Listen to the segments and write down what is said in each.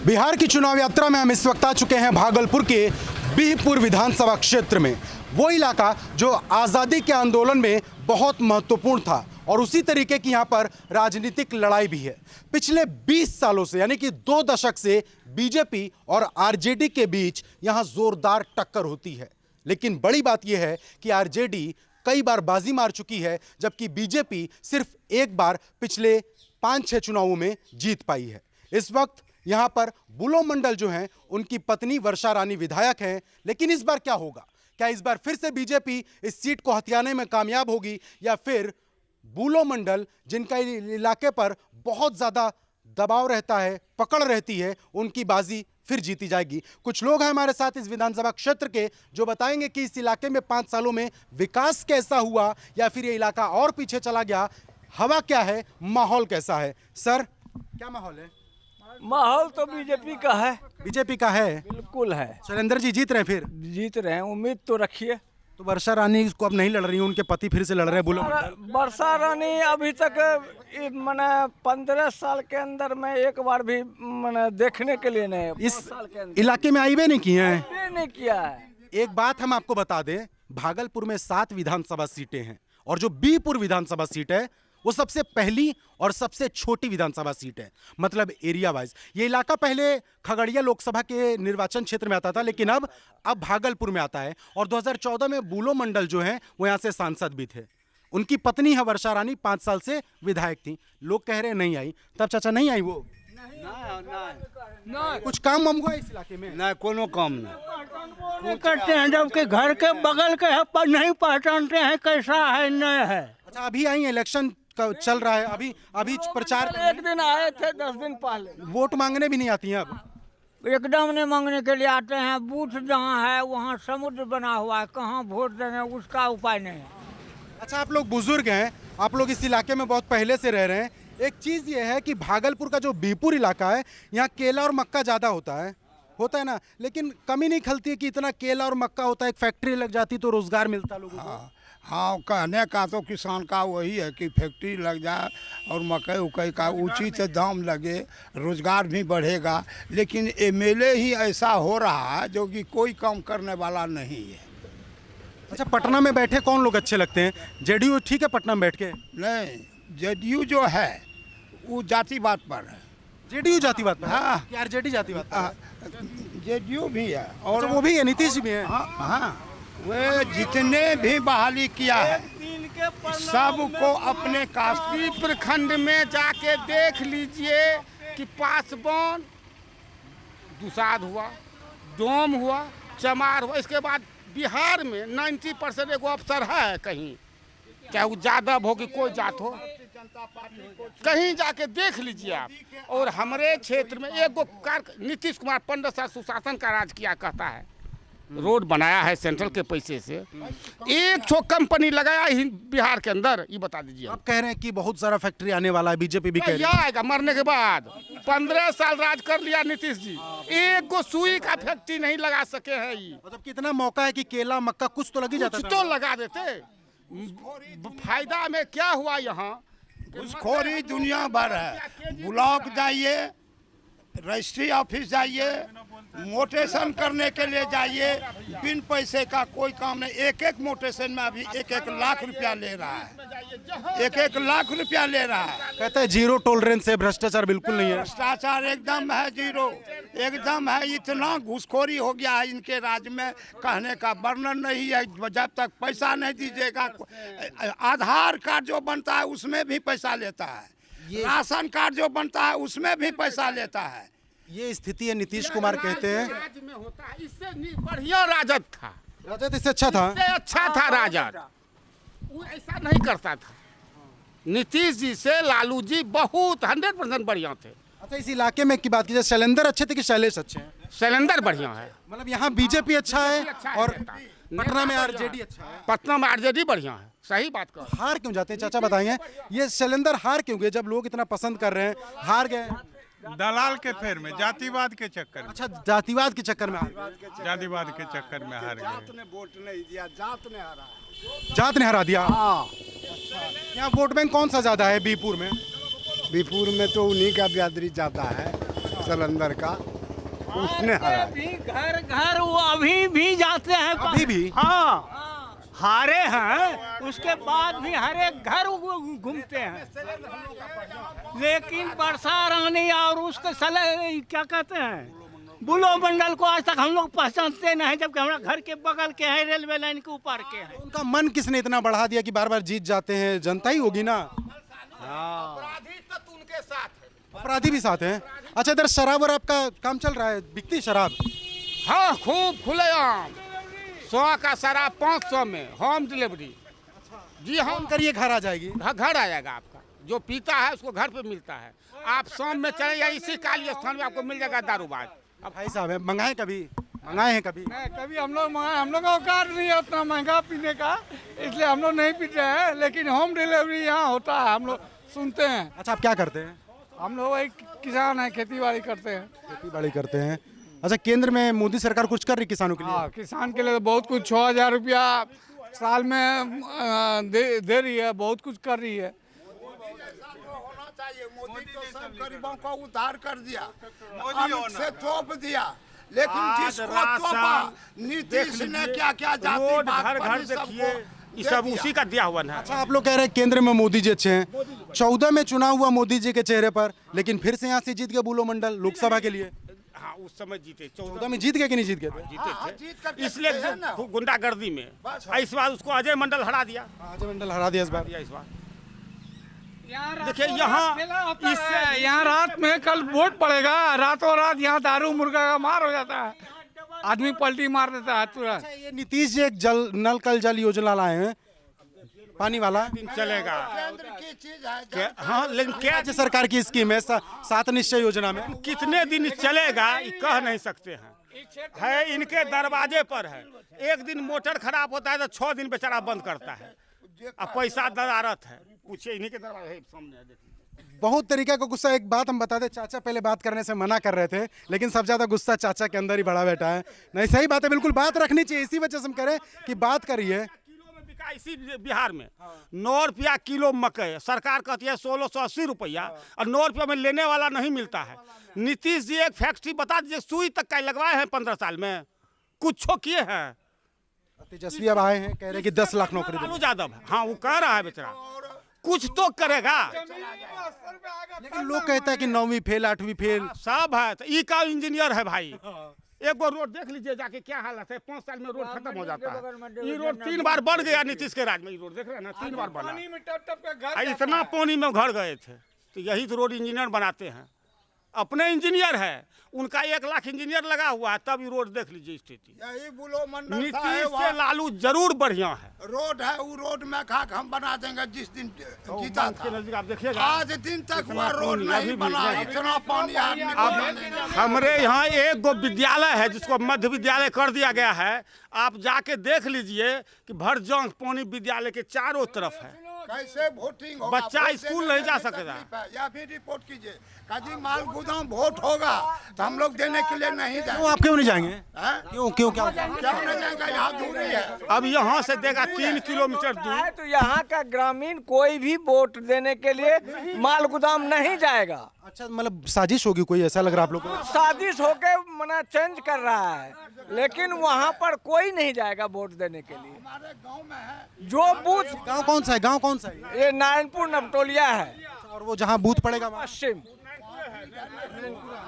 बिहार की चुनाव यात्रा में हम इस वक्त आ चुके हैं भागलपुर के बिहपुर विधानसभा क्षेत्र में। वो इलाका जो आज़ादी के आंदोलन में बहुत महत्वपूर्ण था और उसी तरीके की यहाँ पर राजनीतिक लड़ाई भी है। पिछले 20 सालों से यानी कि 2 दशक से बीजेपी और आरजेडी के बीच यहाँ जोरदार टक्कर होती है। लेकिन बड़ी बात यह है कि आरजेडी कई बार बाजी मार चुकी है, जबकि बीजेपी सिर्फ एक बार पिछले 5-6 चुनावों में जीत पाई है। इस वक्त यहाँ पर बुलो मंडल जो हैं उनकी पत्नी वर्षा रानी विधायक हैं। लेकिन इस बार क्या होगा? क्या इस बार फिर से बीजेपी इस सीट को हथियाने में कामयाब होगी या फिर बुलो मंडल जिनका इलाके पर बहुत ज़्यादा दबाव रहता है, पकड़ रहती है, उनकी बाजी फिर जीती जाएगी? कुछ लोग हैं हमारे साथ इस विधानसभा क्षेत्र के जो बताएंगे कि इस इलाके में 5 सालों में विकास कैसा हुआ या फिर ये इलाका और पीछे चला गया। हवा क्या है, माहौल कैसा है? सर, क्या माहौल है? माहौल तो बीजेपी का है। बीजेपी का है, बिल्कुल है। शैलेंद्र जी जीत रहे हैं, फिर जीत रहे हैं, उम्मीद तो रखिए। तो वर्षा रानी को अब नहीं लड़ रही हैं, उनके पति फिर से लड़ रहे हैं बुलो मंडल। वर्षा रानी अभी तक मैंने 15 साल के अंदर में एक बार भी मैंने देखने के लिए नहीं, इस 5 साल के अंदर इलाके में आई भी नहीं की हैं। नहीं किया है। एक बात हम आपको बता दें, भागलपुर में 7 विधानसभा सीटें हैं और जो बीहपुर विधानसभा सीट है वो सबसे पहली और सबसे छोटी विधानसभा सीट है, मतलब एरिया वाइज। ये इलाका पहले खगड़िया लोकसभा के निर्वाचन क्षेत्र में आता था, लेकिन अब भागलपुर में आता है। और 2014 में बुलो मंडल जो है वो यहाँ से सांसद भी थे। उनकी पत्नी है वर्षा रानी, 5 साल से विधायक थी। लोग कह रहे हैं नहीं आई, तब चाचा नहीं आई वो? नहीं कुछ काम वाम हुआ इस इलाके में? नहीं, कोनो काम नहीं करते हैं, जबकि घर के बगल के है पर नहीं पहचानते हैं कैसा है नहीं है। अच्छा, अभी आई, इलेक्शन चल रहा है, अभी प्रचार, एक दिन आए थे 10 दिन पहले। वोट मांगने भी नहीं आती हैं अब? एकदम नहीं मांगने के लिए आते हैं। बूथ जहाँ है वहाँ समुद्र बना हुआ है, कहाँ वोट देंगे उसका उपाय नहीं है। अच्छा, आप लोग बुजुर्ग हैं, आप लोग इस इलाके में बहुत पहले से रह रहे हैं। एक चीज़ ये है कि भागलपुर का जो बिहपुर इलाका है, यहाँ केला और मक्का ज़्यादा होता है ना, लेकिन कमी नहीं खलती है कि इतना केला और मक्का होता है, एक फैक्ट्री लग जाती तो रोजगार मिलता लोगों को। हाँ, कहने का तो किसान का वही है कि फैक्ट्री लग जाए और मकई उकई का उचित दाम लगे, रोजगार भी बढ़ेगा। लेकिन एमएलए ही ऐसा हो रहा है जो कि कोई काम करने वाला नहीं है। अच्छा, पटना में बैठे कौन लोग अच्छे लगते हैं? जेडीयू ठीक है पटना में बैठ के? नहीं, जेडीयू जो है वो जातिवाद पर है। जेडीयू जातिवाद पर? हाँ। कि आरजेडी जातिवाद पर? जेडीयू भी है और और वो भी है, नीतीश भी है। हाँ, वे जितने भी बहाली किया है सबको अपने काशी प्रखंड में जाके देख लीजिए कि पासवान दुसाध हुआ, डोम हुआ, चमार हुआ। इसके बाद बिहार में 90% एगो अफसर है कहीं, चाहे वो यादव हो कि कोई जात हो, कहीं जाके देख लीजिए आप। और हमारे क्षेत्र में एगो नीतीश कुमार 15 साल सुशासन का राज किया कहता है, रोड बनाया है सेंट्रल के पैसे से, एक ठो कंपनी लगाया ही बिहार के अंदर, ये बता दीजिए। आप कह रहे हैं कि बहुत सारा फैक्ट्री आने वाला है, बीजेपी भी कह रही है। आएगा मरने के बाद। 15 साल राज कर लिया नीतीश जी, एक गो सुई का फैक्ट्री नहीं लगा सके हैं। ये मतलब कितना मौका है कि केला मक्का कुछ तो लग ही जाता कुछ था। तो लगा देते। फायदा में क्या हुआ? यहाँ घुसखोरी दुनिया भर है। ब्लॉक जाइए, रजिस्ट्री ऑफिस जाइए, मोटेशन करने के लिए जाइए, बिन पैसे का कोई काम नहीं। एक मोटेशन में अभी 1 लाख रुपया ले रहा है, 1 लाख रुपया ले रहा है। कहते हैं जीरो टॉलरेंस है, भ्रष्टाचार बिल्कुल नहीं है। भ्रष्टाचार एकदम है जीरो, एकदम है। इतना घुसखोरी हो गया है इनके राज्य में, कहने का वर्णन नहीं है। जब तक पैसा नहीं दीजिएगा, आधार कार्ड जो बनता है उसमें भी पैसा लेता है, राशन कार्ड जो बनता है उसमें भी पैसा लेता है। ये स्थिति है, नीतीश कुमार कहते हैं। राज्य में होता है, इससे बढ़िया राजद था, राजद इससे अच्छा था। इससे अच्छा था राजद, वो ऐसा नहीं करता था। नीतीश जी से लालू जी बहुत 100% बढ़िया थे। अच्छा, इस इलाके में की बात कीजिए, शैलेंद्र अच्छे थे कि शैलेश अच्छे हैं? शैलेंद्र बढ़िया है, मतलब यहाँ बीजेपी अच्छा है और पटना में आरजेडी अच्छा है। पटना में आरजेडी बढ़िया है, सही बात कर। हार क्यों जाते हैं चाचा, बताएंगे? ये शैलेंद्र हार क्यों गए जब लोग इतना पसंद कर रहे हैं? हार गए दलाल के फेर में, जातिवाद के चक्कर में। अच्छा, जातिवाद के चक्कर में हार गए। जातिवाद के चक्कर में हार गए। वोट नहीं दिया, जात ने हरा। जात ने हरा दिया। यहाँ वोट बैंक कौन सा ज्यादा है बिहपुर में? बिहपुर में तो उन्हीं का बिरादरी ज़्यादा है, शैलेंद्र का। उसने हरा भी घर घर वो अभी भी जाते हैं। अभी भी? हाँ, हारे हैं, उसके बाद भी हर एक घर वो घूमते हैं। लेकिन वर्षा रानी और उसके सले क्या कहते हैं, बुलो मंडल को आज तक हम लोग पहचानते नहीं, जबकि हमारा घर के बगल के हैं, रेलवे लाइन के ऊपर के हैं। उनका मन किसने इतना बढ़ा दिया कि बार बार जीत जाते हैं? जनता ही होगी ना। अपराधी तत्व उनके साथ है। अपराधी भी साथ हैं। अच्छा, इधर शराब और आपका काम चल रहा है, बिकती शराब? हाँ, खूब खुलेआम। 100 का शराब 500 में होम डिलीवरी। जी हाँ, फोन करिए, घर आ जाएगी। घर आ जाएगा आपका। जो पीता है उसको घर पे मिलता है। आप शाम में चले जाइए, इसी काली स्थान में आपको मिल जाएगा दारूबाज। अब भाई साहब है, मंगाए कभी? मंगाए हैं कभी? नहीं, कभी हम लोग का औकात नहीं है उतना महंगा पीने का, इसलिए हम लोग नहीं पीते हैं। लेकिन होम डिलीवरी यहाँ होता है, हम लोग सुनते हैं। अच्छा, आप क्या करते हैं? हम लोग एक किसान हैं, खेती बाड़ी करते हैं। खेती बाड़ी करते हैं। अच्छा, केंद्र में मोदी सरकार कुछ कर रही किसानों के लिए? हाँ, किसान के लिए तो बहुत कुछ 6,000 रुपया साल में दे रही है, बहुत कुछ कर रही है। होना चाहिए। मोदी तो सब गरीबों को उद्धार कर दिया, अन्न से तोप दिया। लेकिन जिसको तोपा, नीतीश ने क्या क्या जाति घर घर देखिए, ये सब उसी का दिया हुआ है। अच्छा, आप लोग कह रहे हैं केंद्र में मोदी जी अच्छे हैं। 14 में चुनाव हुआ मोदी जी के चेहरे पर, लेकिन फिर से यहाँ से जीत गए बुलो मंडल लोकसभा के लिए। हाँ, उस समय जीते 14 में जीत गए कि नहीं जीत गए? जीते थे, इसलिए गुंडागर्दी में। इस बार उसको अजय मंडल हरा दिया। अजय मंडल हरा दिया इस बार। इस बार देखिए यहाँ रात में कल वोट पड़ेगा, रातों रात यहाँ दारू मुर्गा का मार हो जाता है, आदमी पलटी मार देता है तुरंत। ये नीतीश जी एक नल कल जल योजना लाए हैं, पानी वाला। चलेगा। केंद्र की चीज है। हाँ, लेकिन क्या राज्य सरकार की स्कीम है 7 निश्चय योजना में। कितने दिन चलेगा ये कह नहीं सकते हैं। है इनके दरवाजे पर है। एक दिन मोटर खराब होता है तो 6 दिन बेचारा बंद करता है। अब पैसा दरारत है, पूछिए इन्हीं के दरवाजे सामने है, देखिए। बहुत तरीके का गुस्सा। एक बात हम बता दें, चाचा पहले बात करने से मना कर रहे थे, लेकिन सबसे ज्यादा गुस्सा चाचा के अंदर ही बड़ा बैठा है। नहीं, सही बात है, बिल्कुल बात रखनी चाहिए। इसी वजह से हम कह रहे हैं कि बात करिए। किलो में बिका इसी बिहार में 9 रुपया किलो मकई, सरकार कहती है 1680 रुपया, और 9 रुपया में लेने वाला नहीं मिलता है। नीतीश जी एक फैक्ट्री बता दीजिए, सुई तक का लगवाए हैं 15 साल में, कुछ किए हैं। तेजस्वी अब आए हैं, कह रहे हैं कि 10 लाख नौकरी लालू यादव है, हाँ वो कह रहा है बेचारा, कुछ तो करेगा। लेकिन लोग कहते हैं कि 9वीं फेल 8वीं फेल सब है, तो ई का इंजीनियर है भाई। एक बार रोड देख लीजिए जाके क्या हालत है, 5 साल में रोड खत्म हो जाता है। ये रोड 3 बार बन गया नीतीश के राज में, ये रोड देख रहे हैं ना, 3 बार बना। इतना पानी में घर गए थे, तो यही तो रोड इंजीनियर बनाते हैं। अपने इंजीनियर है, उनका 1 लाख इंजीनियर लगा हुआ है, तब ये रोड देख लीजिए स्थिति। यही बुलो मंडल नीतीश से लालू जरूर बढ़िया है। रोड है, वो रोड में खाक हम बना देंगे जिस दिन जीता के था। नजदीक आप देखिएगा, आज दिन तक वो रोड नहीं बना, इतना पानी आदमी को जाने नहीं। हमारे यहाँ एक गो विद्यालय है जिसको मध्य विद्यालय कर दिया गया है। आप जाके देख लीजिए कि भर जंग पानी विद्यालय के चारों तरफ है। कैसे वोटिंग होगा? बच्चा वोट स्कूल देने नहीं जा में सकेगा। तकलीफ है। या फिर रिपोर्ट कीजिए, कभी माल गोदाम वोट होगा तो हम लोग देने के लिए नहीं क्यों? जाएंगे। आप क्यों नहीं जाएंगे? हैं? क्यों क्यों क्या? क्यों नहीं जाएंगे? यहाँ दूरी है। अब यहाँ से देगा 3 किलोमीटर दूर। है तो यहाँ का ग्रामीण कोई भी वोट देने के लिए माल गोदाम नहीं जाएगा। अच्छा, मतलब साजिश होगी कोई, ऐसा लग रहा है आप लोगों को? साजिश होके मना चेंज कर रहा है, लेकिन वहाँ पर कोई नहीं जाएगा वोट देने के लिए। हमारे गांव में है जो बूथ, गांव कौन सा है? गांव कौन सा है? ये नारायणपुर नवटोलिया है, और वो जहां बूथ पड़ेगा वहाँ? पश्चिम।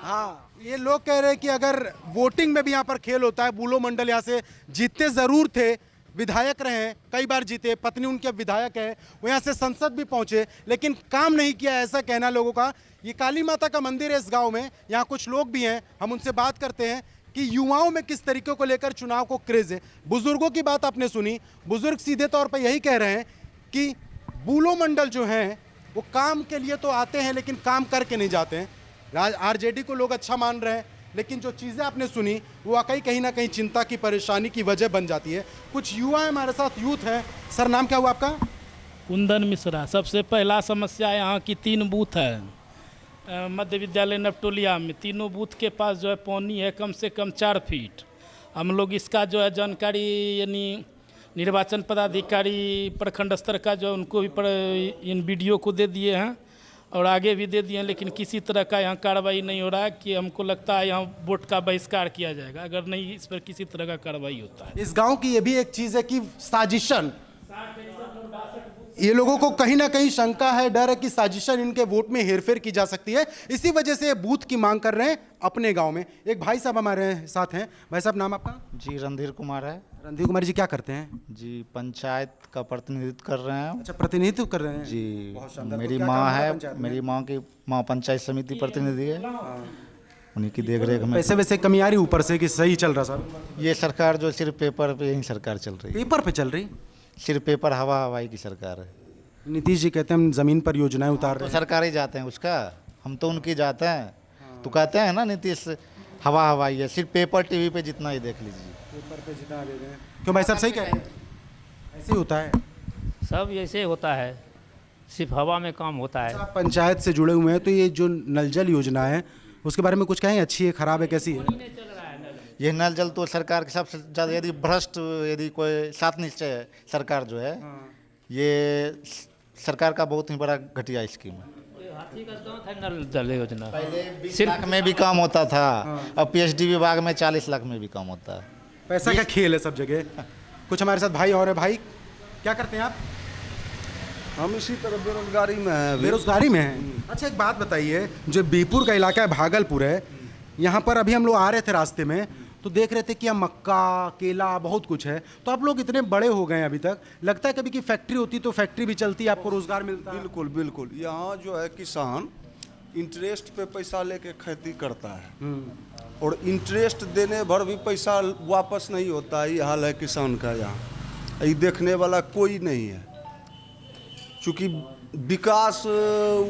हाँ, ये लोग कह रहे हैं कि अगर वोटिंग में भी यहाँ पर खेल होता है, बुलो मंडल यहाँ से जीतते जरूर थे, विधायक रहे हैं, कई बार जीते, पत्नी उनके विधायक है, वो यहाँ से संसद भी पहुंचे, लेकिन काम नहीं किया, ऐसा कहना लोगों का। ये काली माता का मंदिर है इस गांव में, यहाँ कुछ लोग भी हैं, हम उनसे बात करते हैं कि युवाओं में किस तरीके को लेकर चुनाव को क्रेज है। बुजुर्गों की बात आपने सुनी, बुजुर्ग सीधे तौर पर यही कह रहे हैं कि बुलो मंडल जो हैं वो काम के लिए तो आते हैं, लेकिन काम करके नहीं जाते हैं। आरजेडी को लोग अच्छा मान रहे हैं, लेकिन जो चीज़ें आपने सुनी वो वाकई कहीं ना कहीं चिंता की, परेशानी की वजह बन जाती है। कुछ युवा हैं हमारे साथ, यूथ हैं। सर, नाम क्या हुआ आपका? कुंदन मिश्रा। सबसे पहला समस्या यहाँ की 3 बूथ है मध्य विद्यालय नवटोलिया में। तीनों बूथ के पास जो है पानी है कम से कम 4 फीट। हम लोग इसका जो है जानकारी यानी निर्वाचन पदाधिकारी प्रखंड स्तर का जो उनको भी इन वीडियो को दे दिए हैं, और आगे भी दे दिए, लेकिन किसी तरह का यहाँ कार्रवाई नहीं हो रहा है कि हमको लगता है यहाँ वोट का बहिष्कार किया जाएगा अगर नहीं इस पर किसी तरह का कार्रवाई होता है। इस गांव की ये भी एक चीज है कि साजिशन, ये लोगों को कहीं ना कहीं शंका है, डर है कि साजिशन इनके वोट में हेरफेर की जा सकती है। इसी वजह से ये बूथ की मांग कर रहे हैं अपने गांव में। एक भाई साहब हमारे साथ हैं। भाई साहब, नाम आपका? जी रणधीर कुमार है। रणधीर कुमार जी, क्या करते हैं? जी पंचायत का प्रतिनिधित्व कर रहे हैं। अच्छा, प्रतिनिधित्व कर रहे हैं जी बहुत शानदार। मेरी तो क्या माँ काम है है, पंचायत में? मेरी माँ पंचायत समिति प्रतिनिधि है, उन्हीं की देखरेख में। पैसे वैसे कमी आ रही ऊपर से कि सही चल रहा सर? ये सरकार जो सिर्फ पेपर पे, यही सरकार चल रही है, पेपर पे चल रही। सिर्फ पेपर हवाई की सरकार है। नीतीश जी कहते हैं हम जमीन पर योजनाएं उतार तो रहे हैं। सरकार ही जाते हैं उसका, हम तो उनकी जाते हैं। तो कहते हैं ना नीतीश हवाई है, सिर्फ पेपर टीवी पे जितना ही देख लीजिए। पेपर पे जितना दे दें। क्यों भाई साहब, सही कह रहे हैं? ऐसे ही होता है। सब ऐसे होता है, सिर्फ हवा में काम होता है। आप पंचायत से जुड़े हुए हैं, तो ये जो नल जल योजना है उसके बारे में कुछ कहें? अच्छी है, खराब है, कैसी है? ये नल जल तो सरकार के सबसे ज़्यादा, यदि भ्रष्ट, यदि कोई सात निश्चय सरकार जो है, ये सरकार का बहुत ही बड़ा घटिया स्कीम है। हाथी का दांत है नल जल योजना। पहले 20 लाख में भी काम होता था, अब पीएचडी विभाग में 40 लाख में भी काम होता है। पैसा का खेल है सब जगह। कुछ हमारे साथ भाई और है। भाई, क्या करते हैं आप? हम इसी तरह बेरोजगारी में हैं। बेरोजगारी में हैं। अच्छा, एक बात बताइए, जो बीरपुर का इलाका है, भागलपुर है, यहाँ पर अभी हम लोग आ रहे थे रास्ते में तो देख रहे थे कि यहाँ मक्का, केला, बहुत कुछ है। तो आप लोग इतने बड़े हो गए हैं अभी तक, लगता है कभी कि फैक्ट्री होती तो फैक्ट्री भी चलती, आपको रोजगार मिलता? बिल्कुल बिल्कुल। यहाँ जो है किसान इंटरेस्ट पे पैसा लेके खेती करता है और इंटरेस्ट देने भर भी पैसा वापस नहीं होता है। ये हाल है किसान का यहाँ। ये देखने वाला कोई नहीं है, क्योंकि विकास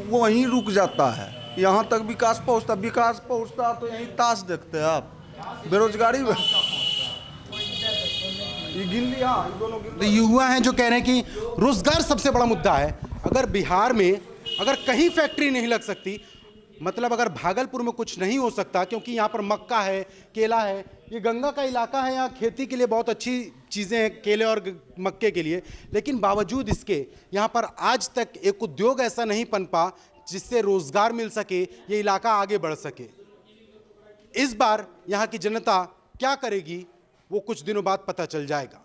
वहीं रुक जाता है। यहाँ तक विकास पहुँचता तो यहीं ताश देखते हैं आप। बेरोजगारी में ये गिन लिया, दोनों गिन। तो युवा हैं जो कह रहे हैं कि रोजगार सबसे बड़ा मुद्दा है। अगर बिहार में अगर कहीं फैक्ट्री नहीं लग सकती, मतलब अगर भागलपुर में कुछ नहीं हो सकता, क्योंकि यहाँ पर मक्का है, केला है, ये गंगा का इलाका है, यहाँ खेती के लिए बहुत अच्छी चीज़ें हैं, केले और मक्के के लिए, लेकिन बावजूद इसके यहाँ पर आज तक एक उद्योग ऐसा नहीं पनपा जिससे रोजगार मिल सके, ये इलाका आगे बढ़ सके। इस बार यहाँ की जनता क्या करेगी वो कुछ दिनों बाद पता चल जाएगा।